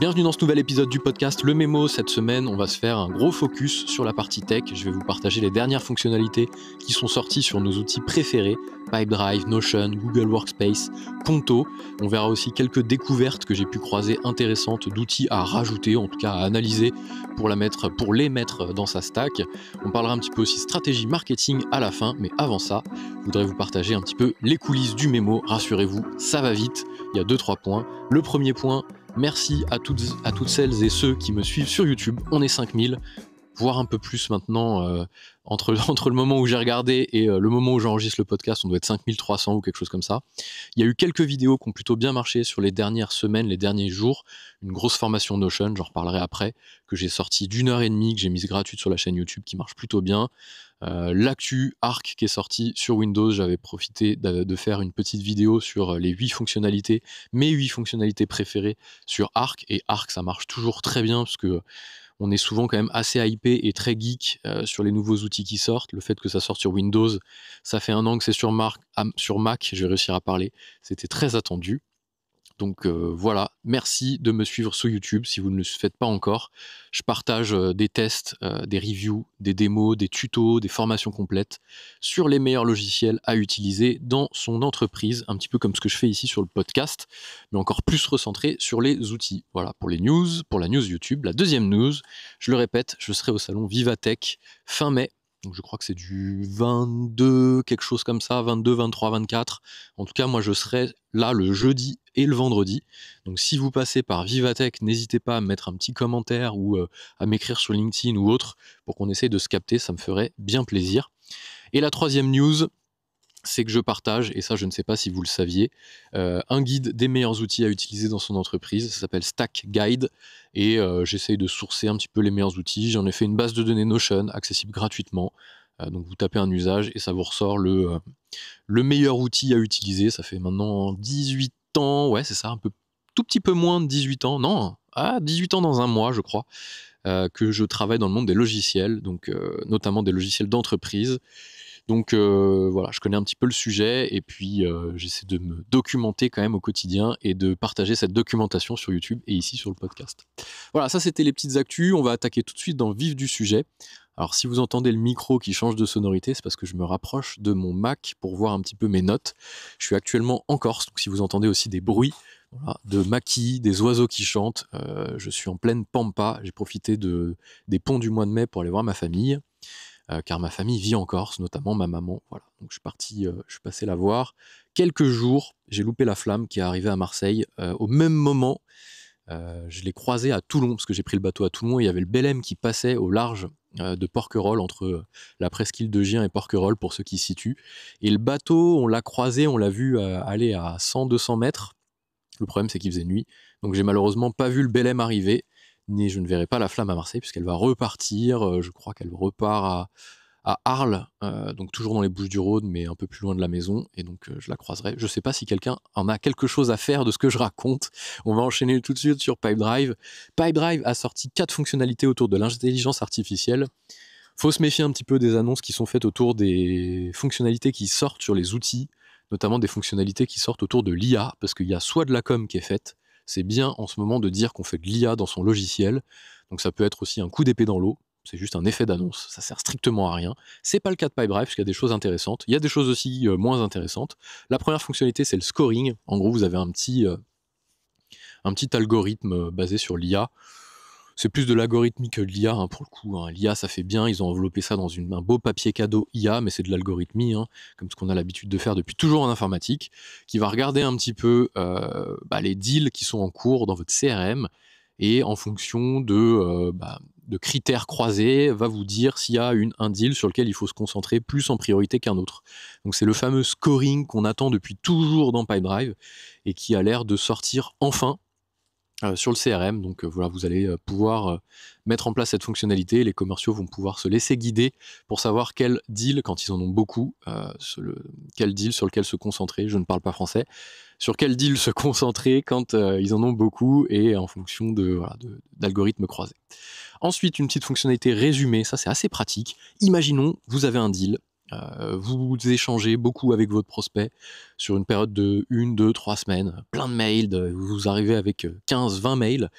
Bienvenue dans ce nouvel épisode du podcast Le Mémo. Cette semaine, on va se faire un gros focus sur la partie tech. Je vais vous partager les dernières fonctionnalités qui sont sorties sur nos outils préférés, Pipedrive, Notion, Google Workspace, Ponto. On verra aussi quelques découvertes que j'ai pu croiser intéressantes d'outils à rajouter, en tout cas à analyser pour les mettre dans sa stack. On parlera un petit peu aussi stratégie marketing à la fin, mais avant ça, je voudrais vous partager un petit peu les coulisses du Mémo. Rassurez-vous, ça va vite. Il y a 2-3 points. Le premier point, merci à toutes celles et ceux qui me suivent sur YouTube. On est 5000, voire un peu plus maintenant. Entre le moment où j'ai regardé et le moment où j'enregistre le podcast, on doit être 5300 ou quelque chose comme ça. Il y a eu quelques vidéos qui ont plutôt bien marché sur les dernières semaines, les derniers jours. Une grosse formation Notion, j'en reparlerai après, que j'ai sorti d'1h30, que j'ai mise gratuite sur la chaîne YouTube, qui marche plutôt bien. L'actu Arc qui est sorti sur Windows, j'avais profité de faire une petite vidéo sur les 8 fonctionnalités, mes 8 fonctionnalités préférées sur Arc, et Arc ça marche toujours très bien parce que on est souvent quand même assez hypé et très geek sur les nouveaux outils qui sortent. Le fait que ça sorte sur Windows, ça fait 1 an que c'est sur Mac, je vais réussir à parler, c'était très attendu. Donc voilà, merci de me suivre sur YouTube si vous ne le faites pas encore. Je partage des tests, des reviews, des démos, des tutos, des formations complètes sur les meilleurs logiciels à utiliser dans son entreprise, un petit peu comme ce que je fais ici sur le podcast, mais encore plus recentré sur les outils. Voilà, pour les news, pour la news YouTube. La deuxième news, je le répète, je serai au salon Vivatech fin mai. Donc je crois que c'est du 22, quelque chose comme ça, 22, 23, 24. En tout cas, moi, je serai là le jeudi et le vendredi. Donc si vous passez par Vivatech, n'hésitez pas à me mettre un petit commentaire ou à m'écrire sur LinkedIn ou autre pour qu'on essaye de se capter, ça me ferait bien plaisir. Et la troisième news, c'est que je partage, et ça je ne sais pas si vous le saviez, un guide des meilleurs outils à utiliser dans son entreprise. Ça s'appelle Stack Guide, et j'essaye de sourcer un petit peu les meilleurs outils. J'en ai fait une base de données Notion, accessible gratuitement. Donc vous tapez un usage et ça vous ressort le meilleur outil à utiliser. Ça fait maintenant 18 ans, ouais c'est ça, tout petit peu moins de 18 ans, non, 18 ans dans un mois je crois, que je travaille dans le monde des logiciels, donc notamment des logiciels d'entreprise. Donc voilà, je connais un petit peu le sujet et puis j'essaie de me documenter quand même au quotidien et de partager cette documentation sur YouTube et ici sur le podcast. Voilà, ça c'était les petites actus, on va attaquer tout de suite dans le vif du sujet. Alors si vous entendez le micro qui change de sonorité, c'est parce que je me rapproche de mon Mac pour voir un petit peu mes notes. Je suis actuellement en Corse, donc si vous entendez aussi des bruits, voilà, de maquis, des oiseaux qui chantent, je suis en pleine pampa, j'ai profité des ponts du mois de mai pour aller voir ma famille. Car ma famille vit en Corse, notamment ma maman. Voilà. Donc je suis passé la voir. Quelques jours, j'ai loupé la flamme qui est arrivée à Marseille. Au même moment, je l'ai croisée à Toulon, parce que j'ai pris le bateau à Toulon, et il y avait le Belém qui passait au large de Porquerolles, entre la presqu'île de Gien et Porquerolles, pour ceux qui se situent. Et le bateau, on l'a croisé, on l'a vu aller à 100-200 mètres. Le problème, c'est qu'il faisait nuit. Donc j'ai malheureusement pas vu le Belém arriver, ni je ne verrai pas la flamme à Marseille, puisqu'elle va repartir. Je crois qu'elle repart à Arles, donc toujours dans les Bouches-du-Rhône, mais un peu plus loin de la maison, et donc je la croiserai. Je ne sais pas si quelqu'un en a quelque chose à faire de ce que je raconte. On va enchaîner tout de suite sur Pipedrive. Pipedrive a sorti 4 fonctionnalités autour de l'intelligence artificielle. Faut se méfier un petit peu des annonces qui sont faites autour des fonctionnalités qui sortent sur les outils, notamment des fonctionnalités qui sortent autour de l'IA, parce qu'il y a soit de la com qui est faite, c'est bien en ce moment de dire qu'on fait de l'IA dans son logiciel, donc ça peut être aussi un coup d'épée dans l'eau, c'est juste un effet d'annonce, ça sert strictement à rien. C'est pas le cas de Pipedrive, parce qu'il y a des choses intéressantes, il y a des choses aussi moins intéressantes. La première fonctionnalité, c'est le scoring. En gros, vous avez un petit algorithme basé sur l'IA. C'est plus de l'algorithmique que de l'IA, hein, pour le coup. Hein. L'IA, ça fait bien, ils ont enveloppé ça dans un beau papier cadeau IA, mais c'est de l'algorithmie, hein, comme ce qu'on a l'habitude de faire depuis toujours en informatique, qui va regarder un petit peu les deals qui sont en cours dans votre CRM, et en fonction de critères croisés, va vous dire s'il y a un deal sur lequel il faut se concentrer plus en priorité qu'un autre. Donc c'est le fameux scoring qu'on attend depuis toujours dans Pipedrive, et qui a l'air de sortir enfin sur le CRM. Donc voilà, vous allez pouvoir mettre en place cette fonctionnalité. Les commerciaux vont pouvoir se laisser guider pour savoir quel deal, quand ils en ont beaucoup, quel deal sur lequel se concentrer, je ne parle pas français, sur quel deal se concentrer quand ils en ont beaucoup, et en fonction d'algorithmes croisés. Ensuite, une petite fonctionnalité résumée, ça c'est assez pratique. Imaginons, vous avez un deal, vous échangez beaucoup avec votre prospect sur une période de 1, 2, 3 semaines, plein de mails, vous arrivez avec 15-20 mails,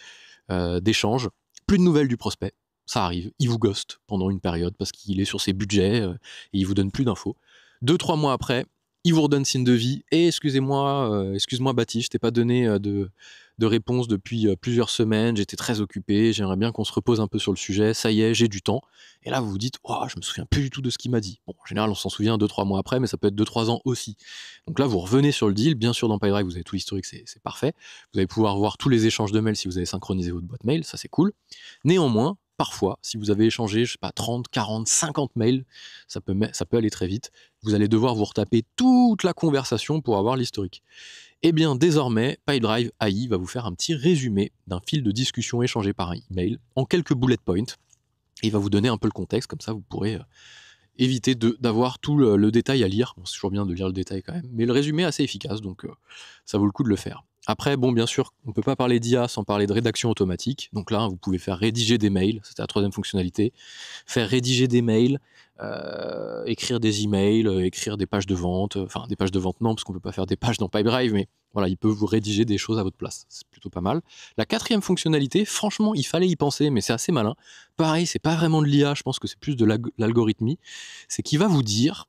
d'échange. Plus de nouvelles du prospect, ça arrive, il vous ghost pendant une période parce qu'il est sur ses budgets et il vous donne plus d'infos. 2-3 mois après, il vous redonne signe de vie. Et excuse-moi Baptiste, je t'ai pas donné de réponse depuis plusieurs semaines, j'étais très occupé, j'aimerais bien qu'on se repose un peu sur le sujet, ça y est, j'ai du temps. Et là, vous vous dites, oh, je me souviens plus du tout de ce qu'il m'a dit. Bon, en général, on s'en souvient 2-3 mois après, mais ça peut être 2-3 ans aussi. Donc là, vous revenez sur le deal. Bien sûr, dans PyDrive, vous avez tout l'historique, c'est parfait. Vous allez pouvoir voir tous les échanges de mails si vous avez synchronisé votre boîte mail, ça c'est cool. Néanmoins, parfois, si vous avez échangé, je sais pas, 30, 40, 50 mails, ça peut aller très vite. Vous allez devoir vous retaper toute la conversation pour avoir l'historique. Eh bien, désormais, PyDrive AI va vous faire un petit résumé d'un fil de discussion échangé par email en quelques bullet points. Et il va vous donner un peu le contexte, comme ça vous pourrez éviter d'avoir tout le détail à lire. Bon, c'est toujours bien de lire le détail quand même, mais le résumé est assez efficace, donc ça vaut le coup de le faire. Après, bon, bien sûr, on ne peut pas parler d'IA sans parler de rédaction automatique. Donc là, vous pouvez faire rédiger des mails, c'était la troisième fonctionnalité. Faire rédiger des mails, écrire des emails, écrire des pages de vente. Enfin, des pages de vente, non, parce qu'on ne peut pas faire des pages dans PyDrive, mais voilà, il peut vous rédiger des choses à votre place. C'est plutôt pas mal. La quatrième fonctionnalité, franchement, il fallait y penser, mais c'est assez malin. Pareil, c'est pas vraiment de l'IA, je pense que c'est plus de l'algorithmie. C'est qu'il va vous dire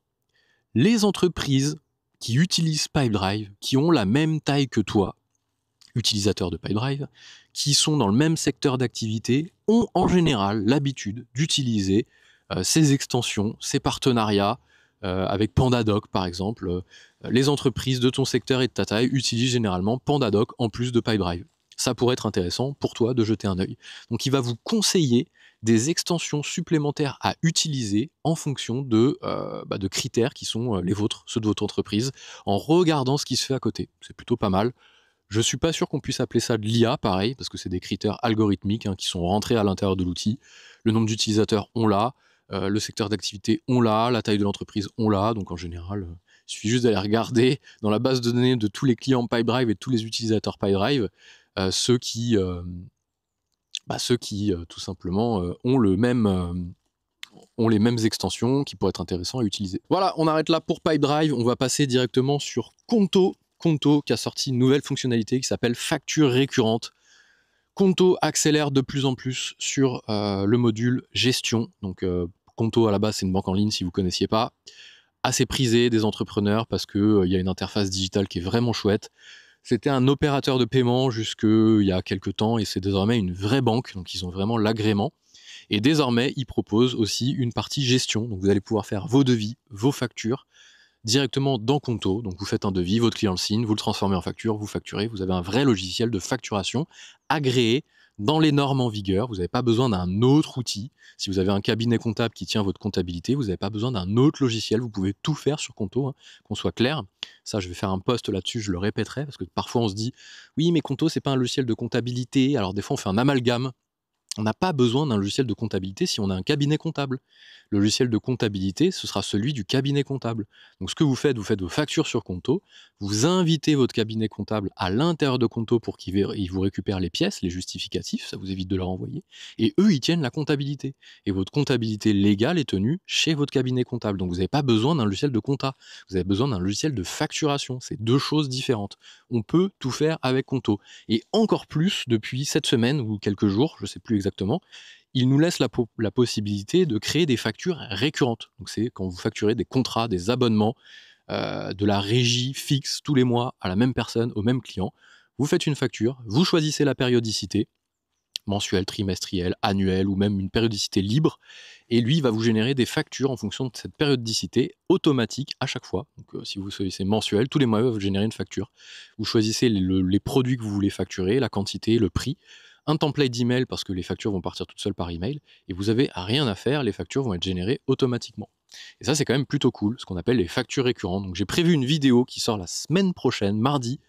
les entreprises qui utilisent PyDrive, qui ont la même taille que toi, utilisateurs de PyDrive, qui sont dans le même secteur d'activité, ont en général l'habitude d'utiliser ces extensions, ces partenariats, avec PandaDoc par exemple. Les entreprises de ton secteur et de ta taille utilisent généralement PandaDoc en plus de PyDrive. Ça pourrait être intéressant pour toi de jeter un œil. Donc il va vous conseiller des extensions supplémentaires à utiliser en fonction de critères qui sont les vôtres, ceux de votre entreprise, en regardant ce qui se fait à côté. C'est plutôt pas mal. Je ne suis pas sûr qu'on puisse appeler ça de l'IA, pareil, parce que c'est des critères algorithmiques qui sont rentrés à l'intérieur de l'outil. Le nombre d'utilisateurs, on l'a. Le secteur d'activité, on l'a. La taille de l'entreprise, on l'a. Donc en général, il suffit juste d'aller regarder dans la base de données de tous les clients PyDrive et de tous les utilisateurs PyDrive, ceux qui tout simplement ont les mêmes extensions qui pourraient être intéressants à utiliser. Voilà, on arrête là pour PyDrive. On va passer directement sur Conto. Conto qui a sorti une nouvelle fonctionnalité qui s'appelle facture récurrente. Conto accélère de plus en plus sur le module gestion. Donc Conto à la base c'est une banque en ligne si vous ne connaissiez pas. Assez prisé des entrepreneurs parce qu'il y a une interface digitale qui est vraiment chouette. C'était un opérateur de paiement jusqu'il y a quelques temps et c'est désormais une vraie banque. Donc ils ont vraiment l'agrément. Et désormais ils proposent aussi une partie gestion. Donc vous allez pouvoir faire vos devis, vos factures directement dans Conto. Donc vous faites un devis, votre client le signe, vous le transformez en facture, vous facturez, vous avez un vrai logiciel de facturation agréé dans les normes en vigueur. Vous n'avez pas besoin d'un autre outil. Si vous avez un cabinet comptable qui tient votre comptabilité, vous n'avez pas besoin d'un autre logiciel. Vous pouvez tout faire sur Conto, qu'on soit clair. Ça, je vais faire un post là-dessus, je le répéterai, parce que parfois on se dit « Oui, mais Conto, c'est pas un logiciel de comptabilité. » Alors des fois, on fait un amalgame. On n'a pas besoin d'un logiciel de comptabilité si on a un cabinet comptable. Le logiciel de comptabilité, ce sera celui du cabinet comptable. Donc ce que vous faites vos factures sur Conto, vous invitez votre cabinet comptable à l'intérieur de Conto pour qu'il vous récupère les pièces, les justificatifs, ça vous évite de leur envoyer, et eux, ils tiennent la comptabilité. Et votre comptabilité légale est tenue chez votre cabinet comptable. Donc vous n'avez pas besoin d'un logiciel de compta, vous avez besoin d'un logiciel de facturation. C'est deux choses différentes. On peut tout faire avec Conto. Et encore plus depuis cette semaine ou quelques jours, je ne sais plus exactement, il nous laisse la possibilité de créer des factures récurrentes. Donc c'est quand vous facturez des contrats, des abonnements, de la régie fixe tous les mois à la même personne, au même client. Vous faites une facture, vous choisissez la périodicité, mensuelle, trimestrielle, annuelle ou même une périodicité libre, et lui il va vous générer des factures en fonction de cette périodicité automatique à chaque fois. Donc si vous choisissez mensuel, tous les mois il va vous générer une facture. Vous choisissez les produits que vous voulez facturer, la quantité, le prix, un template d'email parce que les factures vont partir toutes seules par email, et vous avez rien à faire, les factures vont être générées automatiquement. Et ça c'est quand même plutôt cool, ce qu'on appelle les factures récurrentes. Donc j'ai prévu une vidéo qui sort la semaine prochaine, mardi.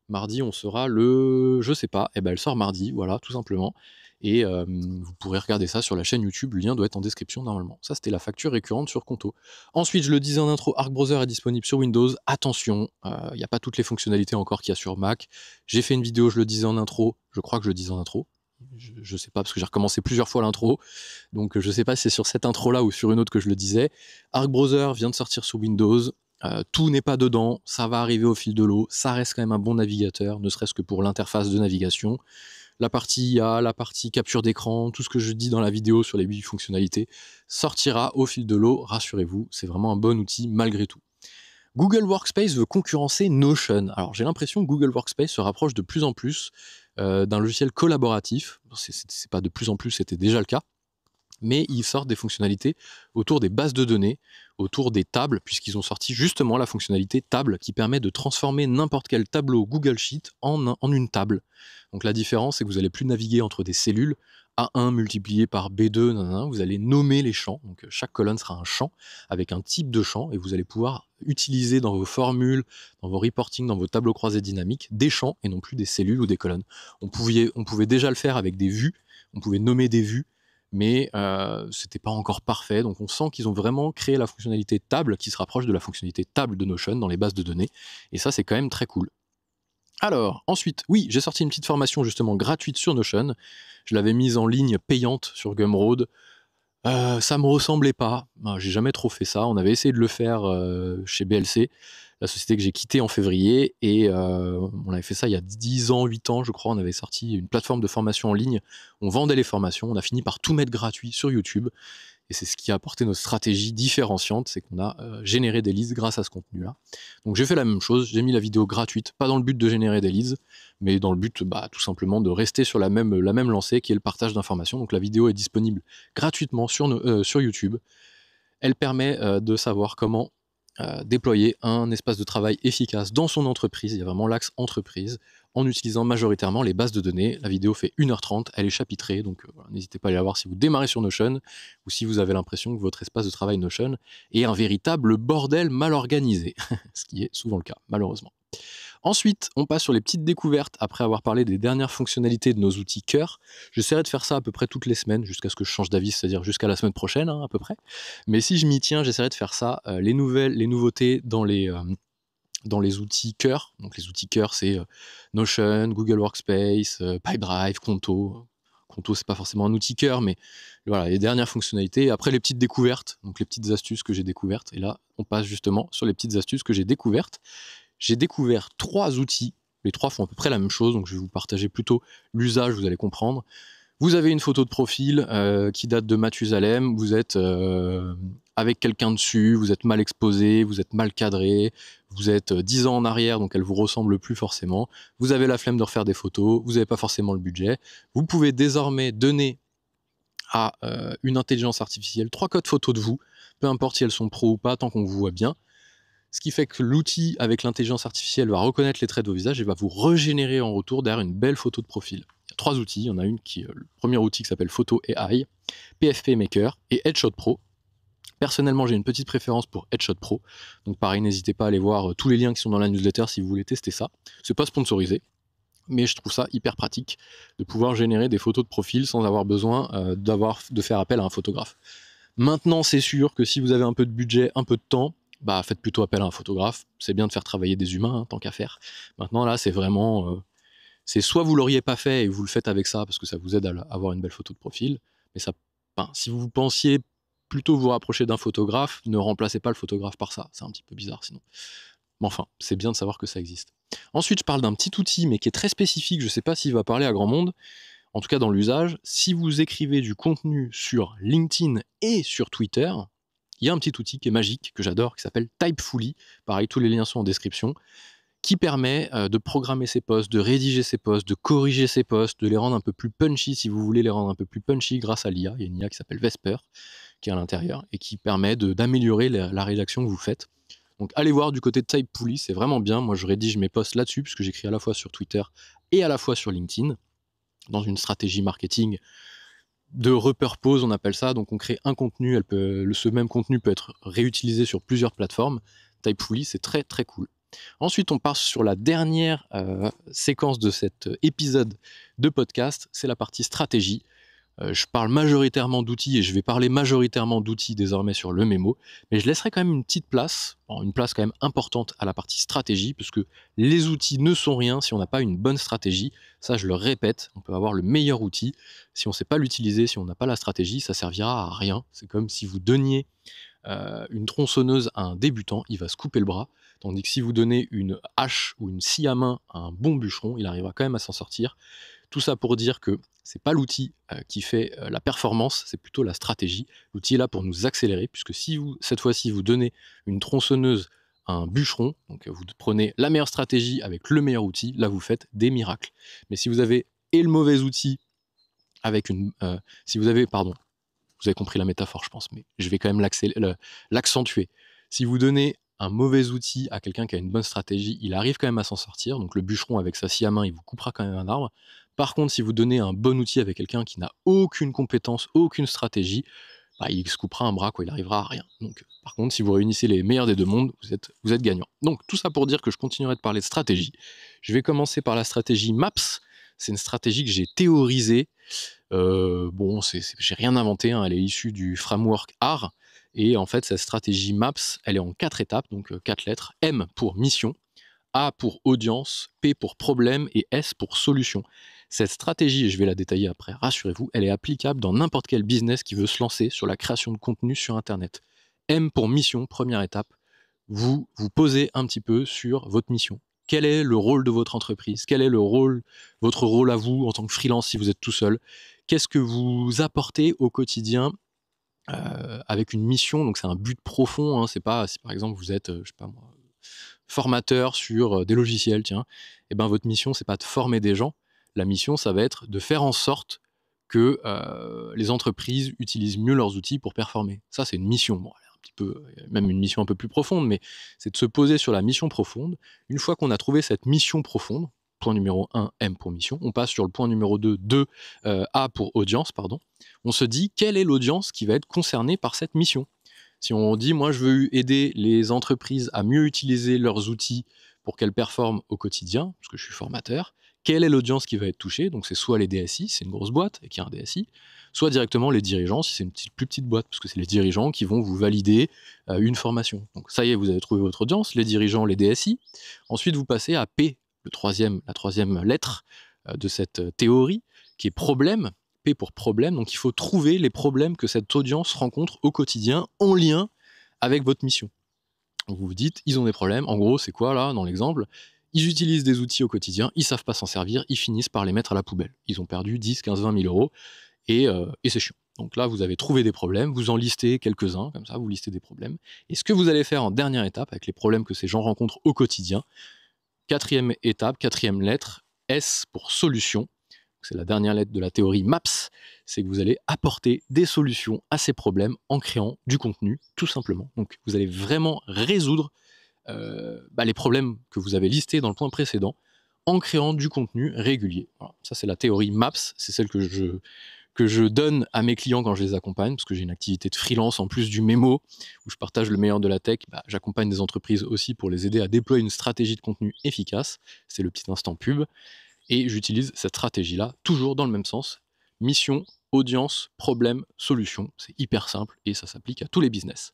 Mardi, on sera je sais pas, elle sort mardi, voilà, tout simplement. Et vous pourrez regarder ça sur la chaîne YouTube, le lien doit être en description normalement. Ça, c'était la facture récurrente sur Conto. Ensuite, je le disais en intro, Arc Browser est disponible sur Windows. Attention, il n'y a pas toutes les fonctionnalités encore qu'il y a sur Mac. J'ai fait une vidéo, je le disais en intro, je crois que je le disais en intro. Je sais pas, parce que j'ai recommencé plusieurs fois l'intro. Donc je sais pas si c'est sur cette intro-là ou sur une autre que je le disais. Arc Browser vient de sortir sur Windows. Tout n'est pas dedans, ça va arriver au fil de l'eau, ça reste quand même un bon navigateur, ne serait-ce que pour l'interface de navigation. la partie IA, la partie capture d'écran, tout ce que je dis dans la vidéo sur les 8 fonctionnalités sortira au fil de l'eau, rassurez-vous, c'est vraiment un bon outil malgré tout. Google Workspace veut concurrencer Notion. Alors j'ai l'impression que Google Workspace se rapproche de plus en plus d'un logiciel collaboratif. C'est pas de plus en plus, c'était déjà le cas. Mais ils sortent des fonctionnalités autour des bases de données, autour des tables, puisqu'ils ont sorti justement la fonctionnalité table qui permet de transformer n'importe quel tableau Google Sheet en une table. Donc la différence, c'est que vous n'allez plus naviguer entre des cellules, A1 multiplié par B2, nanana, vous allez nommer les champs, donc chaque colonne sera un champ avec un type de champ, et vous allez pouvoir utiliser dans vos formules, dans vos reporting, dans vos tableaux croisés dynamiques, des champs et non plus des cellules ou des colonnes. On pouvait déjà le faire avec des vues, on pouvait nommer des vues, mais c'était pas encore parfait, donc on sent qu'ils ont vraiment créé la fonctionnalité table qui se rapproche de la fonctionnalité table de Notion dans les bases de données, et ça c'est quand même très cool. Alors, ensuite, oui, j'ai sorti une petite formation justement gratuite sur Notion, je l'avais mise en ligne payante sur Gumroad, ça me ressemblait pas, j'ai jamais trop fait ça, on avait essayé de le faire chez BLC, la société que j'ai quittée en février, et on avait fait ça il y a 10 ans, 8 ans je crois, on avait sorti une plateforme de formation en ligne, on vendait les formations, on a fini par tout mettre gratuit sur YouTube, et c'est ce qui a apporté notre stratégie différenciante, c'est qu'on a généré des leads grâce à ce contenu-là. Donc j'ai fait la même chose, j'ai mis la vidéo gratuite, pas dans le but de générer des leads, mais dans le but tout simplement de rester sur la même lancée qui est le partage d'informations. Donc la vidéo est disponible gratuitement sur YouTube. Elle permet de savoir comment déployer un espace de travail efficace dans son entreprise, il y a vraiment l'axe entreprise, en utilisant majoritairement les bases de données. La vidéo fait 1h30, elle est chapitrée, donc voilà, n'hésitez pas à aller la voir si vous démarrez sur Notion, ou si vous avez l'impression que votre espace de travail Notion est un véritable bordel mal organisé, ce qui est souvent le cas, malheureusement. Ensuite, on passe sur les petites découvertes après avoir parlé des dernières fonctionnalités de nos outils cœur. J'essaierai de faire ça à peu près toutes les semaines jusqu'à ce que je change d'avis, c'est-à-dire jusqu'à la semaine prochaine à peu près. Mais si je m'y tiens, j'essaierai de faire ça. Les nouveautés dans les outils cœur. Donc les outils cœur, c'est Notion, Google Workspace, Pipedrive, Conto. Conto, c'est pas forcément un outil cœur, mais voilà, les dernières fonctionnalités. Après, les petites découvertes, donc les petites astuces que j'ai découvertes. Et là, on passe justement sur les petites astuces que j'ai découvertes. J'ai découvert 3 outils, les 3 font à peu près la même chose, donc je vais vous partager plutôt l'usage, vous allez comprendre. Vous avez une photo de profil qui date de Mathusalem, vous êtes avec quelqu'un dessus, vous êtes mal exposé, vous êtes mal cadré, vous êtes 10 ans en arrière, donc elle vous ressemble plus forcément, vous avez la flemme de refaire des photos, vous n'avez pas forcément le budget. Vous pouvez désormais donner à une intelligence artificielle 3 codes photos de vous, peu importe si elles sont pro ou pas, tant qu'on vous voit bien. Ce qui fait que l'outil, avec l'intelligence artificielle, va reconnaître les traits de vos visages et va vous régénérer en retour derrière une belle photo de profil. Il y a 3 outils, il y en a une qui est le premier outil qui s'appelle Photo AI, PFP Maker et Headshot Pro. Personnellement, j'ai une petite préférence pour Headshot Pro, donc pareil, n'hésitez pas à aller voir tous les liens qui sont dans la newsletter si vous voulez tester ça. C'est pas sponsorisé, mais je trouve ça hyper pratique de pouvoir générer des photos de profil sans avoir besoin de faire appel à un photographe. Maintenant, c'est sûr que si vous avez un peu de budget, un peu de temps, faites plutôt appel à un photographe. C'est bien de faire travailler des humains, tant qu'à faire. Maintenant, là, c'est vraiment... c'est soit vous l'auriez pas fait et vous le faites avec ça, parce que ça vous aide à avoir une belle photo de profil, mais ça, si vous pensiez plutôt vous rapprocher d'un photographe, ne remplacez pas le photographe par ça. C'est un petit peu bizarre, sinon. Mais enfin, c'est bien de savoir que ça existe. Ensuite, je parle d'un petit outil, mais qui est très spécifique. Je ne sais pas s'il va parler à grand monde. En tout cas, dans l'usage, si vous écrivez du contenu sur LinkedIn et sur Twitter, il y a un petit outil qui est magique, que j'adore, qui s'appelle Typefully. Pareil, tous les liens sont en description, qui permet de programmer ses posts, de rédiger ses posts, de corriger ses posts, de les rendre un peu plus punchy si vous voulez les rendre un peu plus punchy grâce à l'IA. Il y a une IA qui s'appelle Vesper, qui est à l'intérieur, et qui permet d'améliorer la rédaction que vous faites. Donc allez voir du côté de Typefully, c'est vraiment bien. Moi, je rédige mes posts là-dessus, puisque j'écris à la fois sur Twitter et à la fois sur LinkedIn, dans une stratégie marketing de repurpose, on appelle ça. Donc on crée un contenu, ce même contenu peut être réutilisé sur plusieurs plateformes. Typefully, c'est très très cool. Ensuite, on passe sur la dernière séquence de cet épisode de podcast, c'est la partie stratégie. Je parle majoritairement d'outils et je vais parler majoritairement d'outils désormais sur le mémo, mais je laisserai quand même une petite place, une place quand même importante à la partie stratégie, parce que les outils ne sont rien si on n'a pas une bonne stratégie. Ça, je le répète, on peut avoir le meilleur outil. Si on ne sait pas l'utiliser, si on n'a pas la stratégie, ça servira à rien. C'est comme si vous donniez une tronçonneuse à un débutant, il va se couper le bras, tandis que si vous donnez une hache ou une scie à main à un bon bûcheron, il arrivera quand même à s'en sortir. Tout ça pour dire que c'est pas l'outil qui fait la performance, c'est plutôt la stratégie. L'outil est là pour nous accélérer, puisque si vous, cette fois-ci, vous donnez une tronçonneuse à un bûcheron, donc vous prenez la meilleure stratégie avec le meilleur outil, là vous faites des miracles. Mais si vous avez et le mauvais outil avec si vous avez, pardon, vous avez compris la métaphore, je pense, mais je vais quand même l'accentuer. Si vous donnez un mauvais outil à quelqu'un qui a une bonne stratégie, il arrive quand même à s'en sortir. Donc le bûcheron avec sa scie à main, il vous coupera quand même un arbre. Par contre, si vous donnez un bon outil avec quelqu'un qui n'a aucune compétence, aucune stratégie, bah, il se coupera un bras, quoi, il arrivera à rien. Donc, par contre, si vous réunissez les meilleurs des deux mondes, vous êtes gagnant. Donc tout ça pour dire que je continuerai de parler de stratégie. Je vais commencer par la stratégie MAPS. C'est une stratégie que j'ai théorisée. J'ai rien inventé, hein, elle est issue du framework AR. Et en fait, cette stratégie MAPS, elle est en 4 étapes, donc 4 lettres. M pour mission, A pour audience, P pour problème et S pour solution. Cette stratégie, et je vais la détailler après, rassurez-vous, elle est applicable dans n'importe quel business qui veut se lancer sur la création de contenu sur Internet. M pour mission, première étape, vous vous posez un petit peu sur votre mission. Quel est le rôle de votre entreprise? Quel est votre rôle à vous en tant que freelance si vous êtes tout seul? Qu'est-ce que vous apportez au quotidien avec une mission? Donc c'est un but profond, hein, c'est pas si par exemple vous êtes, je sais pas moi, formateur sur des logiciels, tiens, et ben votre mission c'est pas de former des gens, la mission ça va être de faire en sorte que les entreprises utilisent mieux leurs outils pour performer. Ça c'est une mission, bon, elle est un petit peu, même une mission un peu plus profonde, mais c'est de se poser sur la mission profonde. Une fois qu'on a trouvé cette mission profonde, point numéro 1, M pour mission, on passe sur le point numéro 2, A pour audience, pardon. On se dit quelle est l'audience qui va être concernée par cette mission. Si on dit, moi je veux aider les entreprises à mieux utiliser leurs outils pour qu'elles performent au quotidien, parce que je suis formateur, quelle est l'audience qui va être touchée? Donc c'est soit les DSI, c'est une grosse boîte et qui a un DSI, soit directement les dirigeants, si c'est une plus petite boîte, parce que c'est les dirigeants qui vont vous valider une formation. Donc ça y est, vous avez trouvé votre audience, les dirigeants, les DSI. Ensuite, vous passez à P, la troisième lettre de cette théorie, qui est problème. P pour problème, donc il faut trouver les problèmes que cette audience rencontre au quotidien en lien avec votre mission. Donc vous vous dites, ils ont des problèmes, en gros c'est quoi là dans l'exemple? Ils utilisent des outils au quotidien, ils savent pas s'en servir, ils finissent par les mettre à la poubelle. Ils ont perdu 10, 15, 20 000 euros et c'est chiant. Donc là vous avez trouvé des problèmes, vous en listez quelques-uns, comme ça vous listez des problèmes. Et ce que vous allez faire en dernière étape avec les problèmes que ces gens rencontrent au quotidien, quatrième étape, quatrième lettre, S pour solution. C'est la dernière lettre de la théorie MAPS, c'est que vous allez apporter des solutions à ces problèmes en créant du contenu, tout simplement. Donc vous allez vraiment résoudre les problèmes que vous avez listés dans le point précédent en créant du contenu régulier. Voilà. Ça c'est la théorie MAPS, c'est celle que je donne à mes clients quand je les accompagne, parce que j'ai une activité de freelance en plus du mémo, où je partage le meilleur de la tech. J'accompagne des entreprises aussi pour les aider à déployer une stratégie de contenu efficace. C'est le petit instant pub. Et j'utilise cette stratégie-là, toujours dans le même sens. Mission, audience, problème, solution. C'est hyper simple et ça s'applique à tous les business.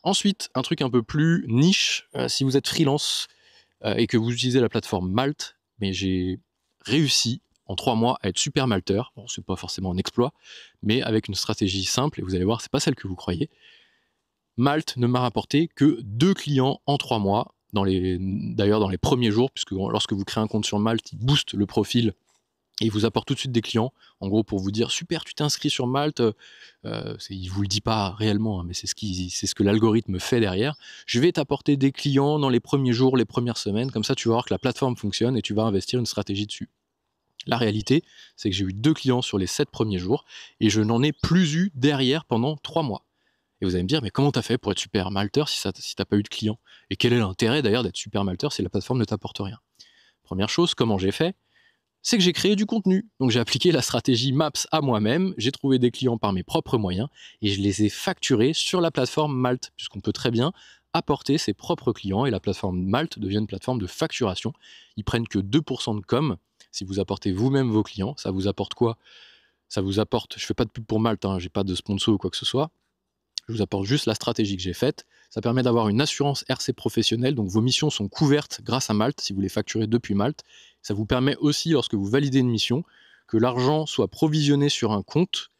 Ensuite, un truc un peu plus niche, si vous êtes freelance et que vous utilisez la plateforme Malte, mais j'ai réussi en 3 mois à être super malteur. Bon, c'est pas forcément un exploit, mais avec une stratégie simple, et vous allez voir, c'est pas celle que vous croyez. Malte ne m'a rapporté que 2 clients en 3 mois. D'ailleurs dans les premiers jours, puisque lorsque vous créez un compte sur Malte, il booste le profil et il vous apporte tout de suite des clients, en gros pour vous dire super, tu t'es inscrit sur Malte, il vous le dit pas réellement, hein, mais c'est ce que l'algorithme fait derrière. Je vais t'apporter des clients dans les premiers jours, les premières semaines, comme ça tu vas voir que la plateforme fonctionne et tu vas investir une stratégie dessus. La réalité, c'est que j'ai eu 2 clients sur les 7 premiers jours et je n'en ai plus eu derrière pendant 3 mois. Et vous allez me dire, mais comment t'as fait pour être super malteur si t'as pas eu de clients? Et quel est l'intérêt d'ailleurs d'être super malteur si la plateforme ne t'apporte rien? Première chose, comment j'ai fait? C'est que j'ai créé du contenu. Donc j'ai appliqué la stratégie MAPS à moi-même, j'ai trouvé des clients par mes propres moyens et je les ai facturés sur la plateforme Malte, puisqu'on peut très bien apporter ses propres clients et la plateforme Malte devient une plateforme de facturation. Ils prennent que 2% de com. Si vous apportez vous-même vos clients, ça vous apporte quoi? Ça vous apporte, je fais pas de pub pour Malte, hein, j'ai pas de sponsor ou quoi que ce soit. Je vous apporte juste la stratégie que j'ai faite. Ça permet d'avoir une assurance RC professionnelle, donc vos missions sont couvertes grâce à Malte, si vous les facturez depuis Malte. Ça vous permet aussi, lorsque vous validez une mission, que l'argent soit provisionné sur un compte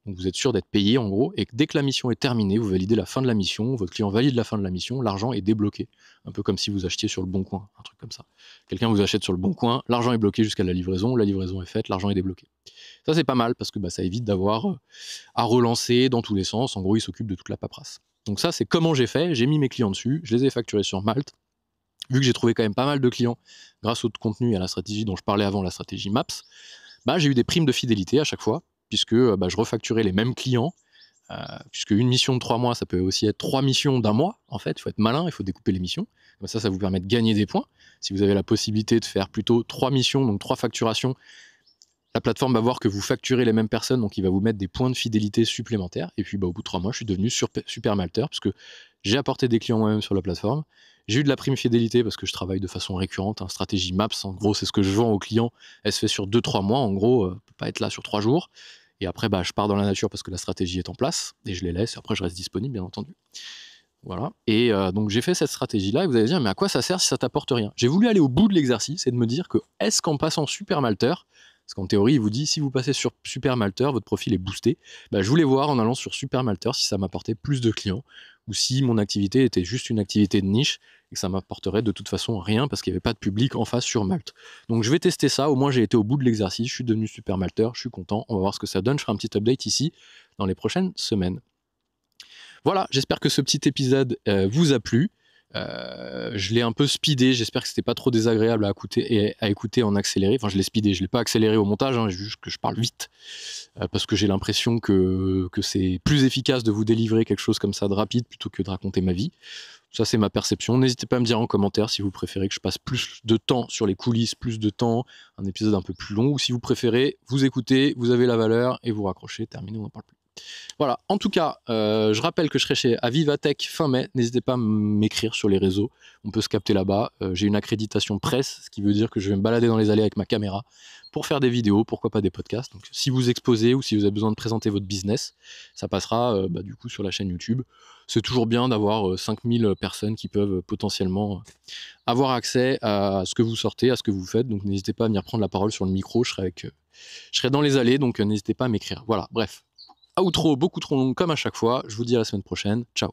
Donc vous êtes sûr d'être payé en gros, et que dès que la mission est terminée, vous validez la fin de la mission, votre client valide la fin de la mission, l'argent est débloqué. Un peu comme si vous achetiez sur le Bon Coin, un truc comme ça. Quelqu'un vous achète sur le Bon Coin, l'argent est bloqué jusqu'à la livraison est faite, l'argent est débloqué. Ça c'est pas mal parce que ça évite d'avoir à relancer dans tous les sens. En gros, il s'occupe de toute la paperasse. Donc ça c'est comment j'ai fait, j'ai mis mes clients dessus, je les ai facturés sur Malte. Vu que j'ai trouvé quand même pas mal de clients grâce au contenu et à la stratégie dont je parlais avant, la stratégie MAPS, j'ai eu des primes de fidélité à chaque fois, puisque je refacturais les mêmes clients, puisque une mission de 3 mois, ça peut aussi être 3 missions d'un mois, en fait, il faut être malin, il faut découper les missions, comme ça vous permet de gagner des points. Si vous avez la possibilité de faire plutôt 3 missions, donc 3 facturations, la plateforme va voir que vous facturez les mêmes personnes, donc il va vous mettre des points de fidélité supplémentaires, et puis au bout de 3 mois, je suis devenu super malteur, parce que j'ai apporté des clients moi-même sur la plateforme, j'ai eu de la prime fidélité parce que je travaille de façon récurrente, stratégie MAPS, en gros c'est ce que je vends aux clients, elle se fait sur 2-3 mois, en gros, ne peut pas être là sur 3 jours, et après je pars dans la nature parce que la stratégie est en place, et je les laisse, et après je reste disponible bien entendu. Voilà, et donc j'ai fait cette stratégie-là, et vous allez dire, mais à quoi ça sert si ça t'apporte rien? J'ai voulu aller au bout de l'exercice et de me dire que, est-ce qu'en passant super malteur, parce qu'en théorie, il vous dit, si vous passez sur super malteur, votre profil est boosté, je voulais voir en allant sur super malteur si ça m'apportait plus de clients, ou si mon activité était juste une activité de niche, et que ça m'apporterait de toute façon rien, parce qu'il n'y avait pas de public en face sur Malte. Donc je vais tester ça, au moins j'ai été au bout de l'exercice, je suis devenu super malteur, je suis content, on va voir ce que ça donne, je ferai un petit update ici, dans les prochaines semaines. Voilà, j'espère que ce petit épisode vous a plu. Je l'ai un peu speedé, j'espère que c'était pas trop désagréable à écouter en accéléré. Enfin, je l'ai speedé, je l'ai pas accéléré au montage, juste que je parle vite, parce que j'ai l'impression que c'est plus efficace de vous délivrer quelque chose comme ça de rapide plutôt que de raconter ma vie. Ça, c'est ma perception. N'hésitez pas à me dire en commentaire si vous préférez que je passe plus de temps sur les coulisses, plus de temps, un épisode un peu plus long, ou si vous préférez, vous écoutez, vous avez la valeur, et vous raccrochez, terminé, on n'en parle plus. Voilà, en tout cas, je rappelle que je serai chez Avivatech fin mai, n'hésitez pas à m'écrire sur les réseaux, on peut se capter là-bas, j'ai une accréditation presse, ce qui veut dire que je vais me balader dans les allées avec ma caméra pour faire des vidéos, pourquoi pas des podcasts. Donc si vous exposez ou si vous avez besoin de présenter votre business, ça passera du coup sur la chaîne YouTube. C'est toujours bien d'avoir 5000 personnes qui peuvent potentiellement avoir accès à ce que vous sortez, à ce que vous faites, donc n'hésitez pas à venir prendre la parole sur le micro, je serai dans les allées, donc n'hésitez pas à m'écrire. Voilà, bref. Outro beaucoup trop long comme à chaque fois, je vous dis à la semaine prochaine, ciao.